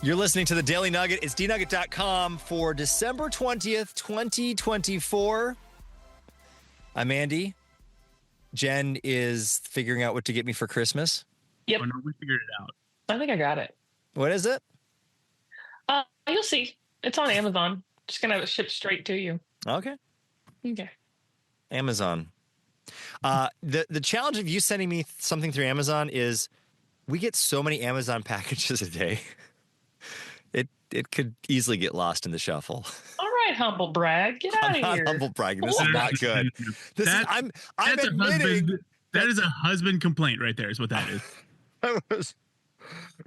You're listening to the Daily Nugget. It's dnugget.com for December 20th, 2024. I'm Andy. Jen is figuring out what to get me for Christmas. Yep. Oh, no, we figured it out. I think I got it. What is it? You'll see. It's on Amazon. Just going to have it shipped straight to you. Okay. Okay. Amazon. The challenge of you sending me something through Amazon is we get so many Amazon packages a day. It could easily get lost in the shuffle. All right, humble brag. Get out I'm of not here. humble bragging. This is not good. I'm admitting that is a husband complaint right there is what that is.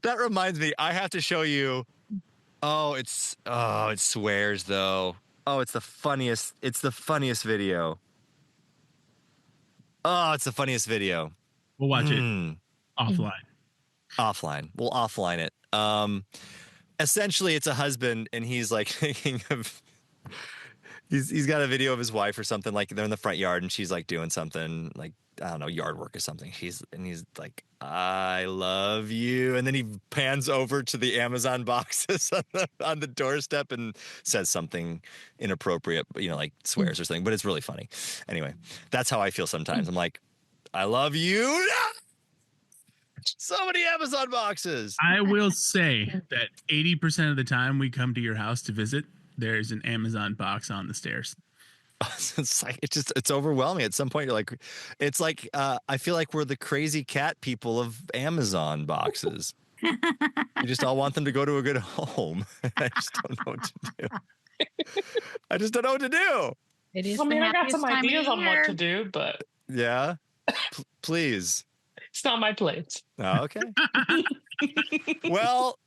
That reminds me, I have to show you. It swears though. Oh, it's the funniest video. Oh, it's the funniest video. We'll watch it offline. We'll offline it. Essentially it's a husband and he's like thinking of he's got a video of his wife or something, like they're in the front yard and she's like doing something like, I don't know, yard work or something. He's like, I love you. And then he pans over to the Amazon boxes on the doorstep and says something inappropriate, like swears or something, but it's really funny. Anyway, that's how I feel sometimes. I'm like, I love you. So many Amazon boxes. I will say that 80% of the time we come to your house to visit, there's an Amazon box on the stairs. It's overwhelming. At some point, you're like, it's like I feel like we're the crazy cat people of Amazon boxes. You just all want them to go to a good home. I just don't know what to do. It is. I got some ideas on what to do, but yeah, please. It's not my plate. Oh, okay. Well,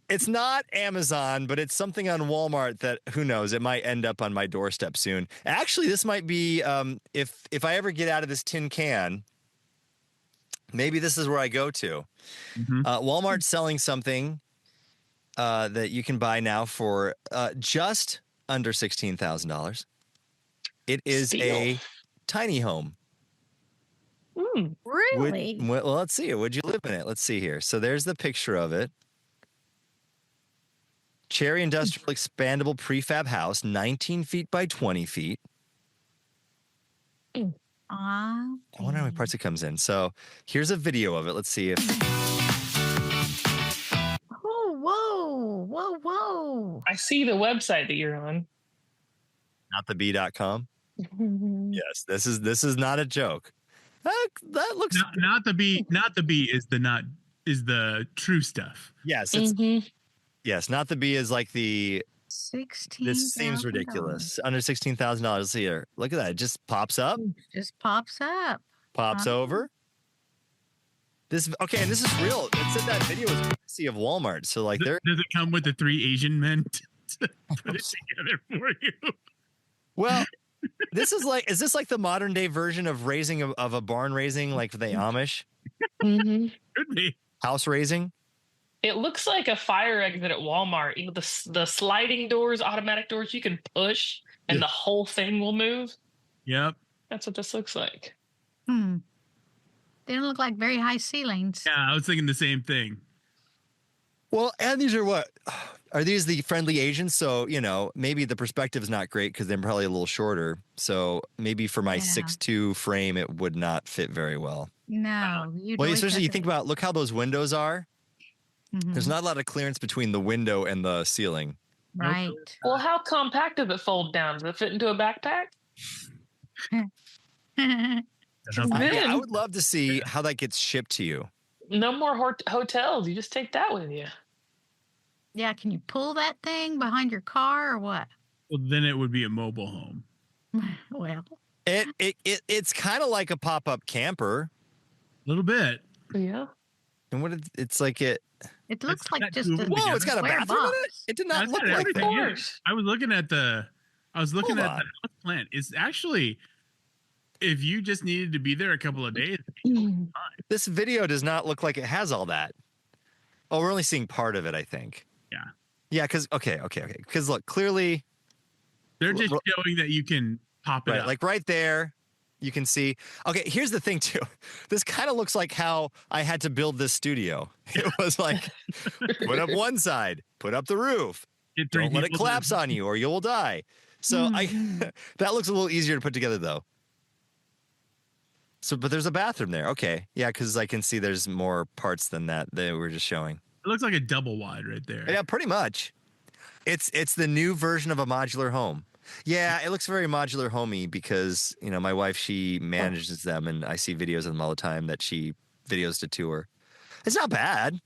it's not Amazon, but it's something on Walmart that, who knows, it might end up on my doorstep soon. Actually, this might be, if I ever get out of this tin can, maybe this is where I go to. Mm-hmm. Walmart's selling something that you can buy now for just under $16,000. It is a tiny home. Really? Well, let's see. Would you live in it? Let's see here. So there's the picture of it. Cherry Industrial Expandable Prefab House, 19 feet by 20 feet. I wonder how many parts it comes in. So here's a video of it. Let's see if... Oh, whoa. I see the website that you're on. Notthebee.com. Yes, this is not a joke. That looks not the B is the true stuff. Yes, yes, Not the B is like the 16. This seems ridiculous. Under $16,000. Let's see here. Look at that. It just pops up. Pops over. And this is real. It said that video was courtesy of Walmart. So like does it come with the 3 Asian men to put it together for you? Well, is this like the modern day version of raising of a barn raising, like the Amish? Mm-hmm. Could be. House raising? It looks like a fire exit at Walmart. The sliding doors, automatic doors you can push and the whole thing will move. Yep. That's what this looks like. They don't look like very high ceilings. Yeah, I was thinking the same thing. Well, and these are what? Are these the friendly Asians? So, maybe the perspective is not great because they're probably a little shorter. So maybe for my 6'2" frame, it would not fit very well. No. Well, especially you think about, look how those windows are. Mm-hmm. There's not a lot of clearance between the window and the ceiling. Right. Well, how compact does it fold down? Does it fit into a backpack? I would love to see how that gets shipped to you. No more hotels. You just take that with you. Yeah, can you pull that thing behind your car or what? Well, then it would be a mobile home. Well, it's kind of like a pop-up camper. A little bit. Yeah. And it's like it. It looks like just a whoa! It's got a bathroom in it. It did not look like that. I was looking at the house plan. It's actually, if you just needed to be there a couple of days, this video does not look like it has all that. Oh, we're only seeing part of it, I think. Yeah. Yeah, because okay. Because look, clearly they're just showing that you can pop it up. Like right there. You can see. Okay, here's the thing too. This kind of looks like how I had to build this studio. It was like, put up one side, put up the roof. Get 3 Don't let it people to- collapse on you or you will die. So Mhm. that looks a little easier to put together though. So, but there's a bathroom there. Okay, yeah, because I can see there's more parts than that they were just showing. It looks like a double wide right there. Yeah, pretty much. It's the new version of a modular home. Yeah, it looks very modular homey because, you know, my wife, she manages them and I see videos of them all the time that she videos to tour. It's not bad.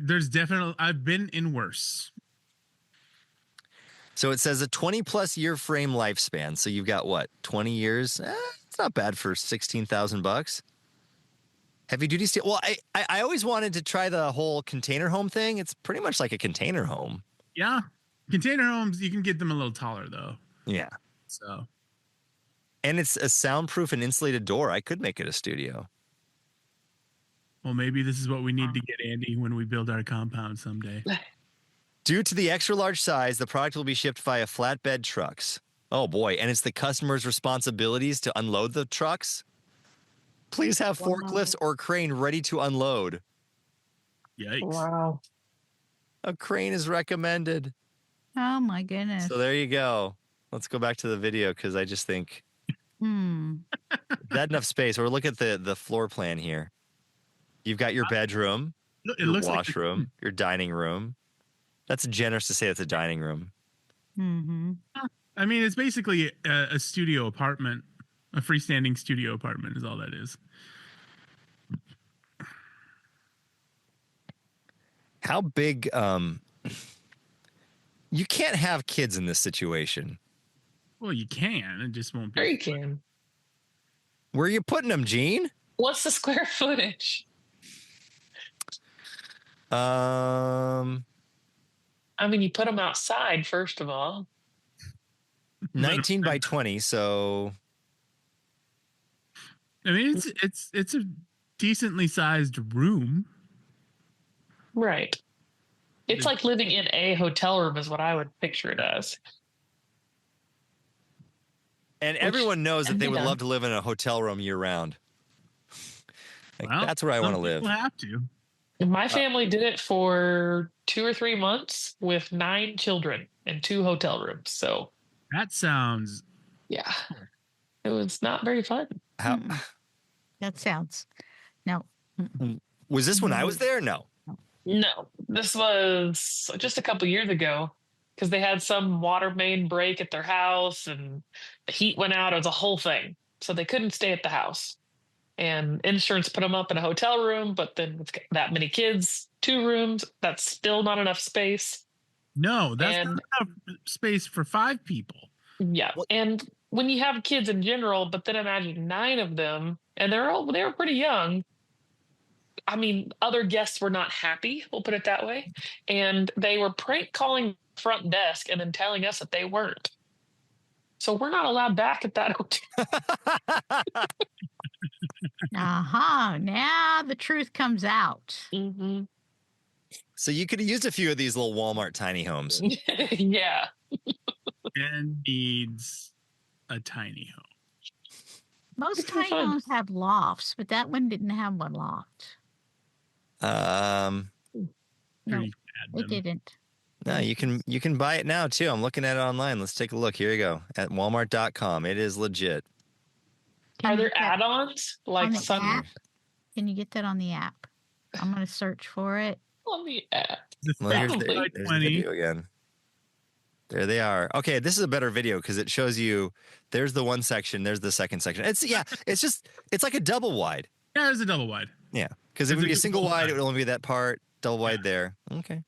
There's definitely, I've been in worse. So it says a 20 plus year frame lifespan. So you've got what, 20 years? It's not bad for $16,000. Heavy duty steel. Well, I always wanted to try the whole container home thing. It's pretty much like a container home. Yeah. Container homes, you can get them a little taller though. Yeah. So, And it's a soundproof and insulated door. I could make it a studio. well, maybe this is what we need to get Andy when we build our compound someday. Due to the extra large size, the product will be shipped via flatbed trucks. Oh boy. And it's the customer's responsibilities to unload the trucks. Please have forklifts or crane ready to unload. Yikes. Wow. A crane is recommended. Oh my goodness. So there you go. Let's go back to the video because I just think that enough space. Or look at the floor plan here. You've got your bedroom, It your looks washroom, your dining room. That's generous to say it's a dining room. Mm-hmm. I mean, it's basically a studio apartment, a freestanding studio apartment is all that is. How big? You can't have kids in this situation. Well, you can. It just won't be. Sure you can. Where are you putting them, Gene? What's the square footage? Um, I mean, you put them outside, first of all. 19 by 20. So I mean, it's a decently sized room. Right. It's like living in a hotel room is what I would picture it as. and everyone knows that they would Yeah. love to live in a hotel room year round. Like, Well, that's where I want to some live. people have to. My family did it for 2 or 3 months with 9 children and 2 hotel rooms. So, That sounds. yeah, it was not very fun. How That sounds. No. was this when I was there? No. No, this was just a couple years ago because they had some water main break at their house and the heat went out. It was a whole thing. So they couldn't stay at the house. And insurance put them up in a hotel room, but then with that many kids, 2 rooms, that's still not enough space. No, that's And- not enough space for 5 people. Yeah. And when you have kids in general, but then imagine 9 of them, and they were pretty young. I mean, other guests were not happy, we'll put it that way. And they were prank calling the front desk and then telling us that they weren't. So we're not allowed back at that hotel. Uh-huh. Now the truth comes out. Mm-hmm. So you could have used a few of these little Walmart tiny homes. Yeah. And needs a tiny home. Most It's kinda tiny fun. homes have lofts, but that one didn't have one loft. Um, No, Pretty bad, it them. didn't. no, you can buy it now too. I'm looking at it online. Let's take a look. Here you go at Walmart.com. It is legit. Can Are you there get that add-ons on like the some app? Can you get that on the app? I'm going to search for it. on the app? The Well, here's Probably. the, there's the 20. video again. There they are. Okay, this is a better video because it shows you. There's the one section. There's the second section. It's like a double wide. Yeah, there's a double wide. Yeah, because it It's would a be a good single full wide. size. It would only be that part. Double wide there. Okay.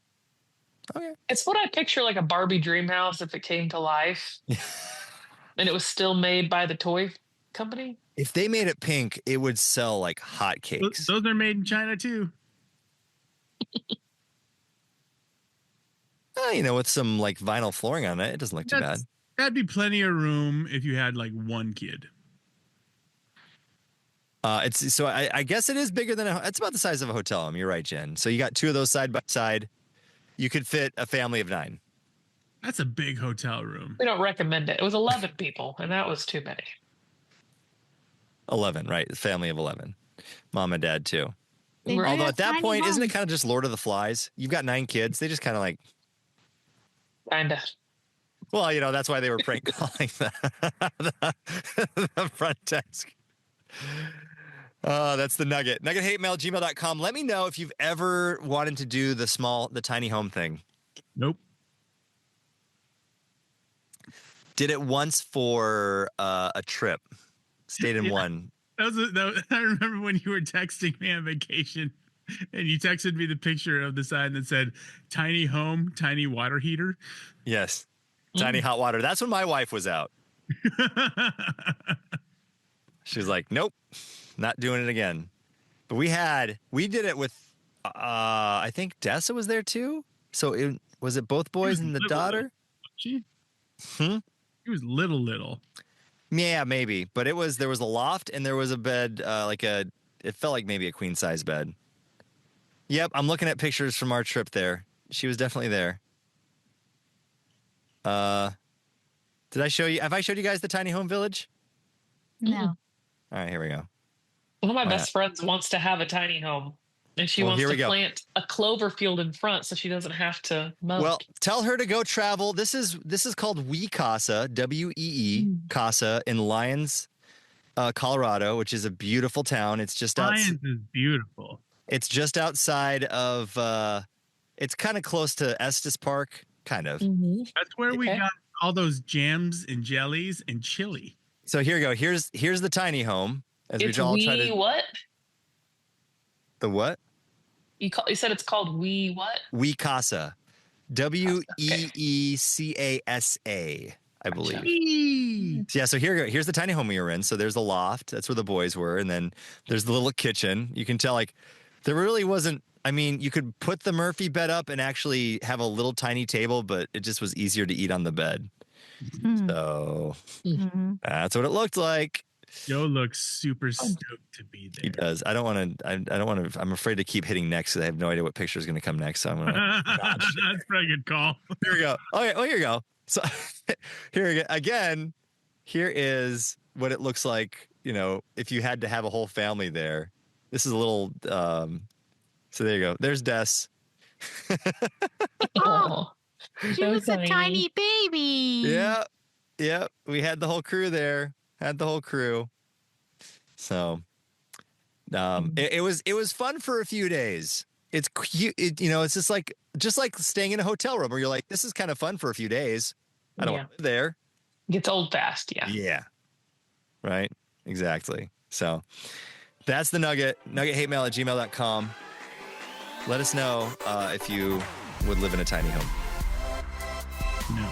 Okay. It's what I picture like a Barbie dream house if it came to life and it was still made by the toy company. If they made it pink, it would sell like Those, hotcakes. those are made in China too. With some like vinyl flooring on it, it doesn't look too bad. That'd be plenty of room if you had like one kid. It's so I guess it is bigger than it's about the size of a hotel room. You're right, Jen. So you got 2 of those side by side. You could fit a family of 9. That's a big hotel room. We don't recommend it. It was 11 people, and that was too many. 11, right? Family of 11. Mom and dad, too. They do Although have at that tiny point, isn't it homes. kind of just Lord of the Flies? You've got 9 kids. They just kind of like, Kinda. well, you know, that's why they were prank calling the front desk. That's the Nugget. NuggetHateMail@gmail.com. Let me know if you've ever wanted to do the tiny home thing. Nope. Did it once for a trip. Stayed in Yeah. one. I remember when you were texting me on vacation and you texted me the picture of the sign that said tiny home, tiny water heater. Yes. Tiny hot water. That's when my wife was out. She was like, nope, not doing it again. But we did it with, I think Dessa was there too. So was it both boys and the daughter? She Hmm? He was little. Yeah, maybe. But there was a loft and there was a bed, it felt like maybe a queen size bed. Yep. I'm looking at pictures from our trip there. She was definitely there. Did I show you? Have I showed you guys the tiny home village? No. All right, here we go. One of my Why best friends wants to have a tiny home, and she Well, wants here we to go. plant a clover field in front so she doesn't have to mow. Well, tell her to go travel. This is called Wee Casa, WEE Casa in Lyons, Colorado, which is a beautiful town. It's just Lyons is beautiful. It's just outside of. It's kind of close to Estes Park, kind of. That's where we got all those jams and jellies and chili. So here we go. Here's the tiny home. As It's we all try to. what? The what? You said it's called Wee what? Wee Casa, WEECASA, I believe. Yeah, so here's the tiny home we were in. So there's the loft. That's where the boys were. And then there's the little kitchen. You can tell, like, there really wasn't, I mean, you could put the Murphy bed up and actually have a little tiny table, but it just was easier to eat on the bed. So that's what it looked like. Joe looks super stoked to be there. He does. I don't want to. I'm afraid to keep hitting next because I have no idea what picture is going to come next. So I'm going to. That's probably a good call. Here we go. Okay. Oh, here we go. So here we go. Again, here is what it looks like. You know, if you had to have a whole family there. This is a little. So there you go. There's Des. Oh, she was a tiny baby. Yeah. Yeah. We had the whole crew there. So it was fun for a few days. It's cute. It's just like staying in a hotel room where you're like, this is kind of fun for a few days. I don't want to live there. Gets old fast. Yeah. Yeah. Right. Exactly. So that's the Nugget. NuggetHateMail@gmail.com. Let us know if you would live in a tiny home. No.